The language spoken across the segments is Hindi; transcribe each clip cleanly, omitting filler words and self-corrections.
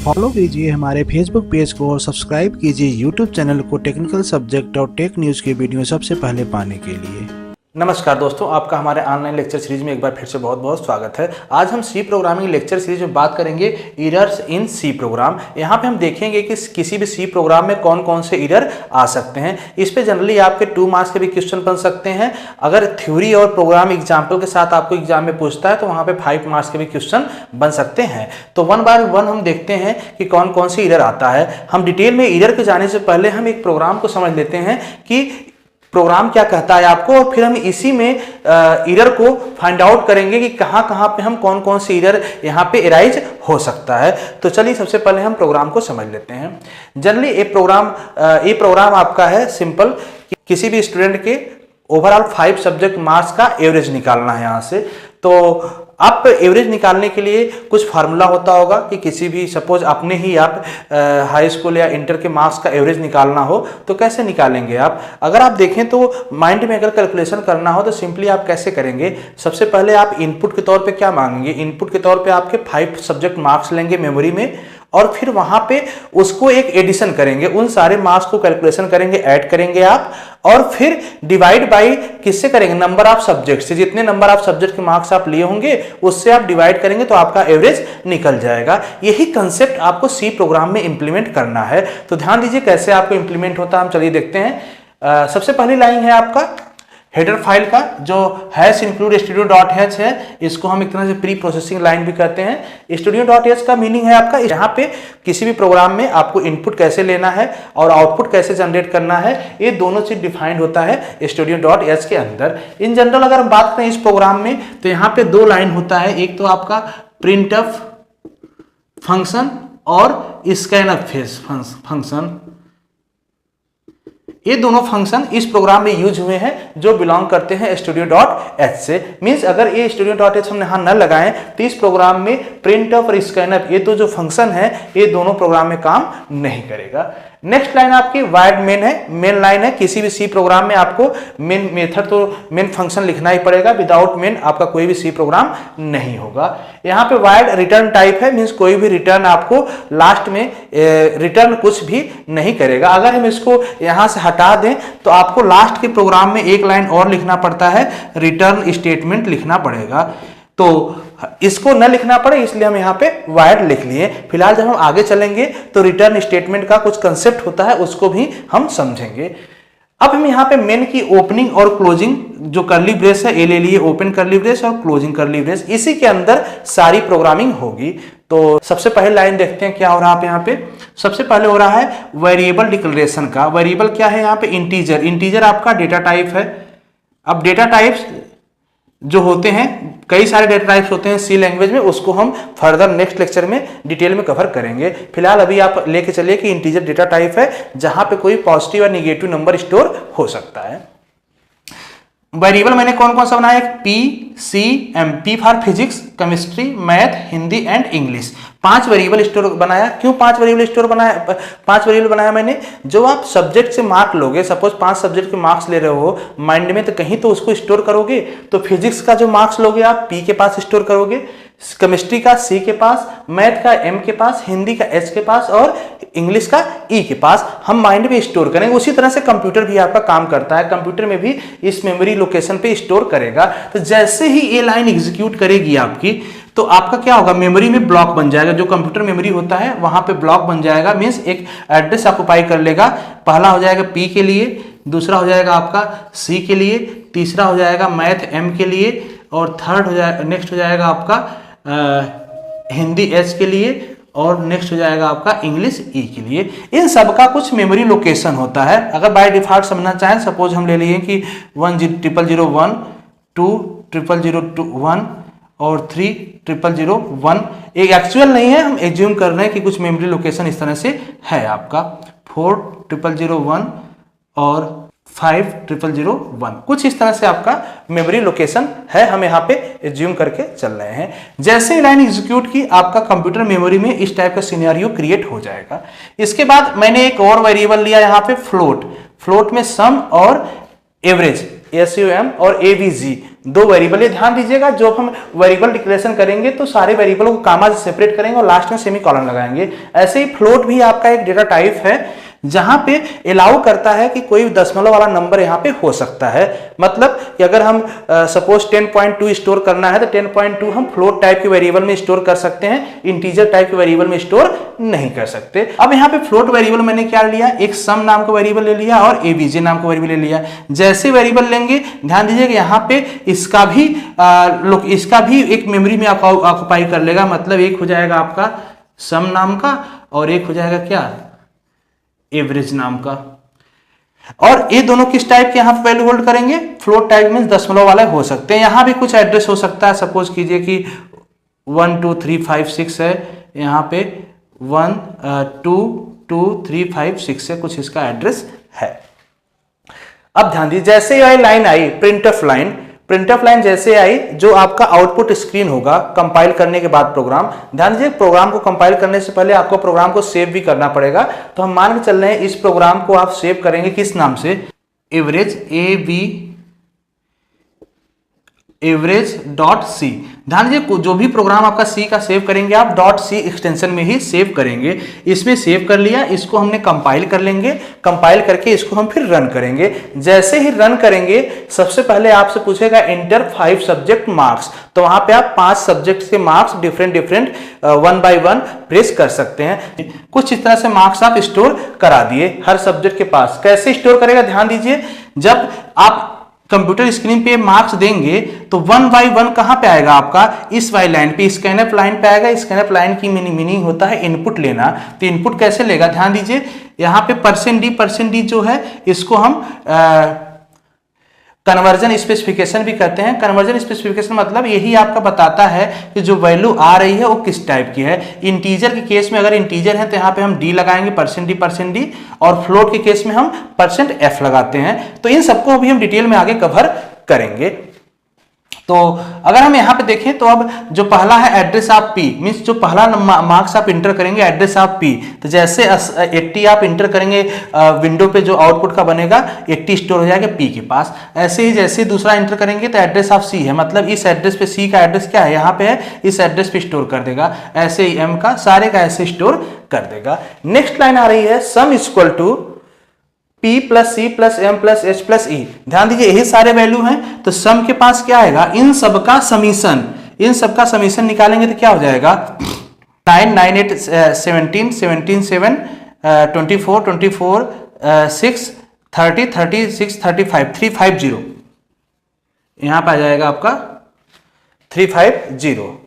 फॉलो कीजिए हमारे फेसबुक पेज को और सब्सक्राइब कीजिए यूट्यूब चैनल को टेक्निकल सब्जेक्ट और टेक न्यूज़ के वीडियो सबसे पहले पाने के लिए। नमस्कार दोस्तों, आपका हमारे ऑनलाइन लेक्चर सीरीज में एक बार फिर से बहुत बहुत स्वागत है। आज हम सी प्रोग्रामिंग लेक्चर सीरीज में बात करेंगे एरर्स इन सी प्रोग्राम। यहाँ पे हम देखेंगे कि किसी भी सी प्रोग्राम में कौन कौन से एरर आ सकते हैं। इस पे जनरली आपके 2 मार्क्स के भी क्वेश्चन बन सकते हैं। अगर थ्योरी और प्रोग्राम एग्जाम्पल के साथ आपको एग्जाम में पूछता है तो वहाँ पे 5 मार्क्स के भी क्वेश्चन बन सकते हैं। तो 1 बाय 1 हम देखते हैं कि कौन कौन सी एरर आता है। हम डिटेल में एरर के जाने से पहले हम एक प्रोग्राम को समझ लेते हैं कि प्रोग्राम क्या कहता है आपको, और फिर हम इसी में एरर को फाइंड आउट करेंगे कि कहाँ पे हम कौन कौन सी एरर यहाँ पे एराइज हो सकता है। तो चलिए सबसे पहले हम प्रोग्राम को समझ लेते हैं। जनरली ये प्रोग्राम आपका है सिंपल कि किसी भी स्टूडेंट के ओवरऑल 5 सब्जेक्ट मार्क्स का एवरेज निकालना है यहाँ से। तो आप एवरेज निकालने के लिए कुछ फार्मूला होता होगा कि किसी भी सपोज अपने ही आप हाई स्कूल या इंटर के मार्क्स का एवरेज निकालना हो तो कैसे निकालेंगे आप। अगर आप देखें तो माइंड में अगर कैलकुलेशन करना हो तो सिंपली आप कैसे करेंगे। सबसे पहले आप इनपुट के तौर पे क्या मांगेंगे, इनपुट के तौर पे आपके 5 सब्जेक्ट मार्क्स लेंगे मेमोरी में, और फिर वहां पे उसको एक एडिशन करेंगे, उन सारे मार्क्स को कैलकुलेशन करेंगे, ऐड करेंगे आप, और फिर डिवाइड बाय किससे करेंगे, नंबर ऑफ सब्जेक्ट से। जितने नंबर ऑफ सब्जेक्ट के मार्क्स आप लिए होंगे उससे आप डिवाइड करेंगे तो आपका एवरेज निकल जाएगा। यही कंसेप्ट आपको सी प्रोग्राम में इंप्लीमेंट करना है। तो ध्यान दीजिए कैसे आपको इंप्लीमेंट होता है, हम चलिए देखते हैं। सबसे पहली लाइन है आपका हेडर फाइल का जो #include studio.h है, इसको हम एक तरह से प्री प्रोसेसिंग लाइन भी कहते हैं। studio.h का मीनिंग है आपका यहाँ पे किसी भी प्रोग्राम में आपको इनपुट कैसे लेना है और आउटपुट कैसे जनरेट करना है, ये दोनों चीज डिफाइंड होता है studio.h के अंदर। इन जनरल अगर हम बात करें इस प्रोग्राम में तो यहाँ पे 2 लाइन होता है, एक तो आपका printf फंक्शन और scanf फंक्शन। ये दोनों फंक्शन इस प्रोग्राम में यूज हुए हैं जो बिलोंग करते हैं studio.h से। मींस अगर ये studio.h हम यहाँ न लगाएं तो इस प्रोग्राम में printf और scanf ये तो जो फंक्शन है ये दोनों प्रोग्राम में काम नहीं करेगा। नेक्स्ट लाइन आपकी वाइड मेन है, मेन लाइन है। किसी भी सी प्रोग्राम में आपको मेन मेथड तो मेन फंक्शन लिखना ही पड़ेगा, विदाउट मेन आपका कोई भी सी प्रोग्राम नहीं होगा। यहाँ पे वाइड रिटर्न टाइप है, मींस कोई भी रिटर्न आपको लास्ट में रिटर्न कुछ भी नहीं करेगा। अगर हम इसको यहाँ से हटा दें तो आपको लास्ट के प्रोग्राम में एक लाइन और लिखना पड़ता है, रिटर्न स्टेटमेंट लिखना पड़ेगा। तो इसको न लिखना पड़े इसलिए हम यहाँ पे वाइड लिख लिए। फिलहाल जब हम आगे चलेंगे तो रिटर्न स्टेटमेंट का कुछ कंसेप्ट होता है उसको भी हम समझेंगे। अब हम यहाँ पे मेन की ओपनिंग और क्लोजिंग जो करली ब्रेस है ये ले लिए, ओपन करली ब्रेस और क्लोजिंग करली ब्रेस, इसी के अंदर सारी प्रोग्रामिंग होगी। तो सबसे पहले लाइन देखते हैं क्या हो रहा है यहाँ पे। सबसे पहले हो रहा है वेरिएबल डिक्लेरेशन का। वेरिएबल क्या है यहाँ पे, इंटीजर। इंटीजर आपका डेटा टाइप है। अब डेटा टाइप्स जो होते हैं, कई सारे डेटा टाइप्स होते हैं सी लैंग्वेज में, उसको हम फर्दर नेक्स्ट लेक्चर में डिटेल में कवर करेंगे। फिलहाल अभी आप लेके चलिए कि इंटीजर डेटा टाइप है जहां पे कोई पॉजिटिव और निगेटिव नंबर स्टोर हो सकता है। वेरिएबल मैंने कौन कौन सा बनाया, P, C, M, P for physics, chemistry, math, Hindi and English. 5 variable store बनाया। क्यों 5 वेरिएबल स्टोर बनाया, 5 वेरिएबल बनाया मैंने, जो आप सब्जेक्ट से मार्क लोगे, सपोज 5 सब्जेक्ट के मार्क्स ले रहे हो माइंड में, तो कहीं तो उसको स्टोर करोगे। तो फिजिक्स का जो मार्क्स लोगे आप P के पास स्टोर करोगे, केमिस्ट्री का C के पास, मैथ का M के पास, हिंदी का H के पास और इंग्लिश का E के पास हम माइंड में स्टोर करेंगे। उसी तरह से कंप्यूटर भी आपका काम करता है, कंप्यूटर में भी इस मेमोरी लोकेशन पे स्टोर करेगा। तो जैसे ही ये लाइन एग्जीक्यूट करेगी आपकी तो आपका क्या होगा, मेमोरी में ब्लॉक बन जाएगा। जो कंप्यूटर मेमोरी होता है वहां पे ब्लॉक बन जाएगा, मीन्स एक एड्रेस ऑक्युपाई कर लेगा। पहला हो जाएगा P के लिए, दूसरा हो जाएगा आपका C के लिए, तीसरा हो जाएगा मैथ M के लिए, और थर्ड हो जाएगा, नेक्स्ट हो जाएगा आपका हिंदी H के लिए, और नेक्स्ट हो जाएगा आपका इंग्लिश E के लिए। इन सब का कुछ मेमोरी लोकेशन होता है। अगर बाय डिफॉल्ट समझना चाहें, सपोज हम ले लिए कि 10001, 20001 और 3001। एक एक्चुअल नहीं है, हम एज्यूम कर रहे हैं कि कुछ मेमोरी लोकेशन इस तरह से है आपका 4001 और 5001, कुछ इस तरह से आपका मेमोरी लोकेशन है, हम यहाँ पे एज्यूम करके चल रहे हैं। जैसे ही लाइन एग्जीक्यूट की आपका कंप्यूटर मेमोरी में इस टाइप का सिनेरियो क्रिएट हो जाएगा। इसके बाद मैंने एक और वेरिएबल लिया यहाँ पे फ्लोट। फ्लोट में सम और एवरेज, SUM और AVG 2 वेरिएबल, ये ध्यान दीजिएगा। जब हम वेरिएबल डिक्लेरेशन करेंगे तो सारे वेरिएबल को कामा से सेपरेट करेंगे और लास्ट में सेमीकोलन लगाएंगे। ऐसे ही फ्लोट भी आपका एक डेटा टाइप है जहां पे अलाउ करता है कि कोई दशमलव वाला नंबर यहाँ पे हो सकता है। मतलब कि अगर हम सपोज 10.2 स्टोर करना है तो 10.2 हम फ्लोट टाइप के वेरिएबल में स्टोर कर सकते हैं, इंटीजर टाइप के वेरिएबल में स्टोर नहीं कर सकते। अब यहाँ पे फ्लोट वेरिएबल मैंने क्या लिया, एक सम नाम का वेरिएबल ले लिया और AVG नाम का वेरिएबल ले लिया। जैसे वेरिएबल लेंगे ध्यान दीजिएगा यहाँ पे इसका भी एक मेमोरी में ऑक्युपाई कर लेगा। मतलब एक हो जाएगा आपका सम नाम का और एक हो जाएगा क्या, एवरेज नाम का। और ये दोनों किस टाइप के यहाँ पे वैल्यू होल्ड करेंगे, फ्लोट टाइप में दशमलव वाले हो सकते हैं। यहाँ भी कुछ एड्रेस हो सकता है, सपोज कीजिए कि 1 2 3 5 6 है, यहाँ पे 1 2 2 3 5 6 है, कुछ इसका एड्रेस है। अब ध्यान दीजिए जैसे ये लाइन आई प्रिंटफ लाइन जैसे आई, जो आपका आउटपुट स्क्रीन होगा कंपाइल करने के बाद प्रोग्राम। ध्यान दीजिए प्रोग्राम को कंपाइल करने से पहले आपको प्रोग्राम को सेव भी करना पड़ेगा। तो हम मान के चल रहे हैं इस प्रोग्राम को आप सेव करेंगे किस नाम से, एवरेज.c। ध्यान दीजिए जो भी प्रोग्राम आपका सी का सेव करेंगे आप .c एक्सटेंशन में ही सेव करेंगे। इसमें सेव कर लिया, इसको हमने कंपाइल कर लेंगे, कंपाइल करके इसको हम फिर रन करेंगे। जैसे ही रन करेंगे सबसे पहले आपसे पूछेगा इंटर 5 सब्जेक्ट मार्क्स, तो वहां पे आप 5 सब्जेक्ट के मार्क्स डिफरेंट 1 by 1 प्रेस कर सकते हैं। कुछ इस तरह से मार्क्स आप स्टोर करा दिए हर सब्जेक्ट के पास। कैसे स्टोर करेगा ध्यान दीजिए, जब आप कंप्यूटर स्क्रीन पे मार्क्स देंगे तो 1 by 1 कहां पे आएगा आपका, इस वाली लाइन पे, स्कैनअप लाइन पे आएगा। स्कैनअप लाइन की मीनिंग होता है इनपुट लेना। तो इनपुट कैसे लेगा, ध्यान दीजिए यहाँ पे %d जो है इसको हम कन्वर्जन स्पेसिफिकेशन भी कहते हैं। कन्वर्जन स्पेसिफिकेशन मतलब यही आपका बताता है कि जो वैल्यू आ रही है वो किस टाइप की है। इंटीजर के केस में अगर इंटीजर है तो यहाँ पे हम d लगाएंगे %d, और फ्लोट के केस में हम %f लगाते हैं। तो इन सबको भी हम डिटेल में आगे कवर करेंगे। तो अगर हम यहाँ पे देखें तो अब जो पहला है एड्रेस ऑफ P, मीन्स जो पहला मार्क्स आप इंटर करेंगे एड्रेस ऑफ P, तो जैसे 80 आप इंटर करेंगे विंडो पे जो आउटपुट का बनेगा 80 स्टोर हो जाएगा P के पास। ऐसे ही जैसे दूसरा इंटर करेंगे तो एड्रेस ऑफ C है, मतलब इस एड्रेस पे C का एड्रेस क्या है यहाँ पे है, इस एड्रेस पे स्टोर कर देगा। ऐसे ही M का सारे का ऐसे स्टोर कर देगा। नेक्स्ट लाइन आ रही है sum equal to P + C + M + H + E। ध्यान दीजिए यही सारे वैल्यू हैं, तो सम के पास क्या आएगा, इन सबका समीशन निकालेंगे तो क्या हो जाएगा 9 9 8 17 17 7 24 24 6 30 36 35 350, यहां पे आ जाएगा आपका 350।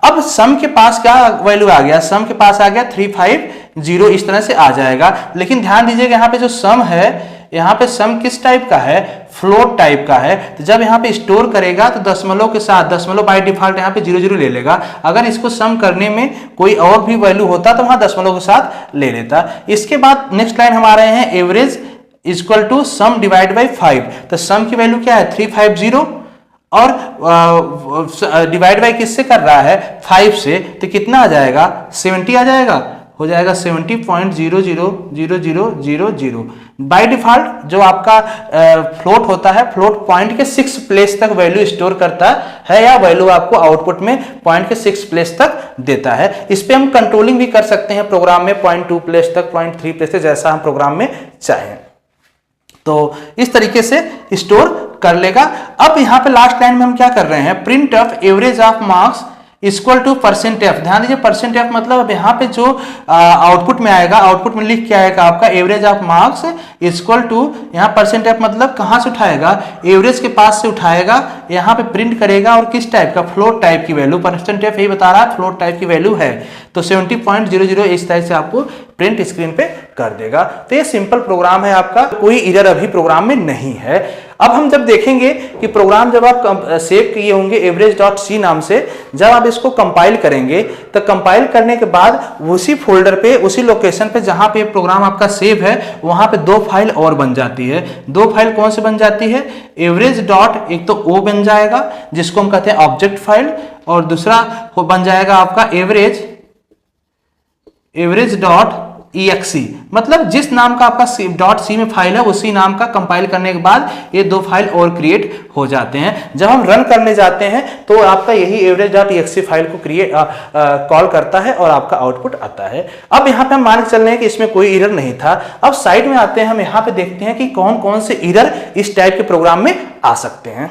अब सम के पास क्या वैल्यू आ गया, सम के पास आ गया 350, इस तरह से आ जाएगा। लेकिन ध्यान दीजिएगा यहाँ पे जो सम है, यहाँ पे सम किस टाइप का है, फ्लोट टाइप का है। तो जब यहाँ पे स्टोर करेगा तो दशमलव के साथ, दशमलव बाय डिफॉल्ट यहाँ पे 0 0 ले लेगा। अगर इसको सम करने में कोई और भी वैल्यू होता तो वहां दशमलव के साथ ले लेता। इसके बाद नेक्स्ट लाइन हम आ रहे हैं average equal to sum divide by 5। तो सम की वैल्यू क्या है 350 और डिवाइड बाई किससे कर रहा है 5 से, तो कितना आ जाएगा 70 आ जाएगा, हो जाएगा 70.000000। बाय डिफॉल्ट जो आपका फ्लोट होता है, फ्लोट पॉइंट के 6 प्लेस तक वैल्यू स्टोर करता है, या वैल्यू आपको आउटपुट में पॉइंट के 6 प्लेस तक देता है। इस पे हम कंट्रोलिंग भी कर सकते हैं प्रोग्राम में, 0.2 प्लेस तक, 0.3 प्लेस तक, जैसा हम प्रोग्राम में चाहें। तो इस तरीके से स्टोर कर लेगा। अब यहां पे लास्ट लाइन में हम क्या कर रहे हैं, print of average of marks equal to %f। ध्यान दीजिए %f मतलब अब यहाँ पे जो आउटपुट में आएगा, आउटपुट में लिख के आएगा आपका average of marks equal to, यहाँ %f मतलब कहाँ से उठाएगा, एवरेज के पास से उठाएगा, यहाँ पे प्रिंट करेगा और किस टाइप का, फ्लोट टाइप की वैल्यू। %f यही बता रहा है फ्लोट टाइप की वैल्यू है, तो 70.00 इस तरह से आपको प्रिंट स्क्रीन पे कर देगा। तो ये सिंपल प्रोग्राम है आपका, कोई एरर अभी प्रोग्राम में नहीं है। अब हम जब देखेंगे कि प्रोग्राम जब आप सेव किए होंगे एवरेज.c नाम से, जब आप इसको कंपाइल करेंगे तो कंपाइल करने के बाद उसी फोल्डर पे, उसी लोकेशन पे जहां पे प्रोग्राम आपका सेव है, वहां पे 2 फाइल और बन जाती है। 2 फाइल कौन से बन जाती है, एक तो o बन जाएगा जिसको हम कहते हैं ऑब्जेक्ट फाइल, और दूसरा बन जाएगा आपका एवरेज exe, मतलब जिस नाम का आपका .c में फाइल है उसी नाम का कंपाइल करने के बाद ये दो फाइल और क्रिएट हो जाते हैं। जब हम रन करने जाते हैं तो आपका यही average.exe फाइल को क्रिएट कॉल करता है और आपका आउटपुट आता है। अब यहाँ पे हम मान के चल रहे हैं कि इसमें कोई एरर नहीं था। अब साइड में आते हैं, हम यहाँ पे देखते हैं कि कौन कौन से एरर इस टाइप के प्रोग्राम में आ सकते हैं।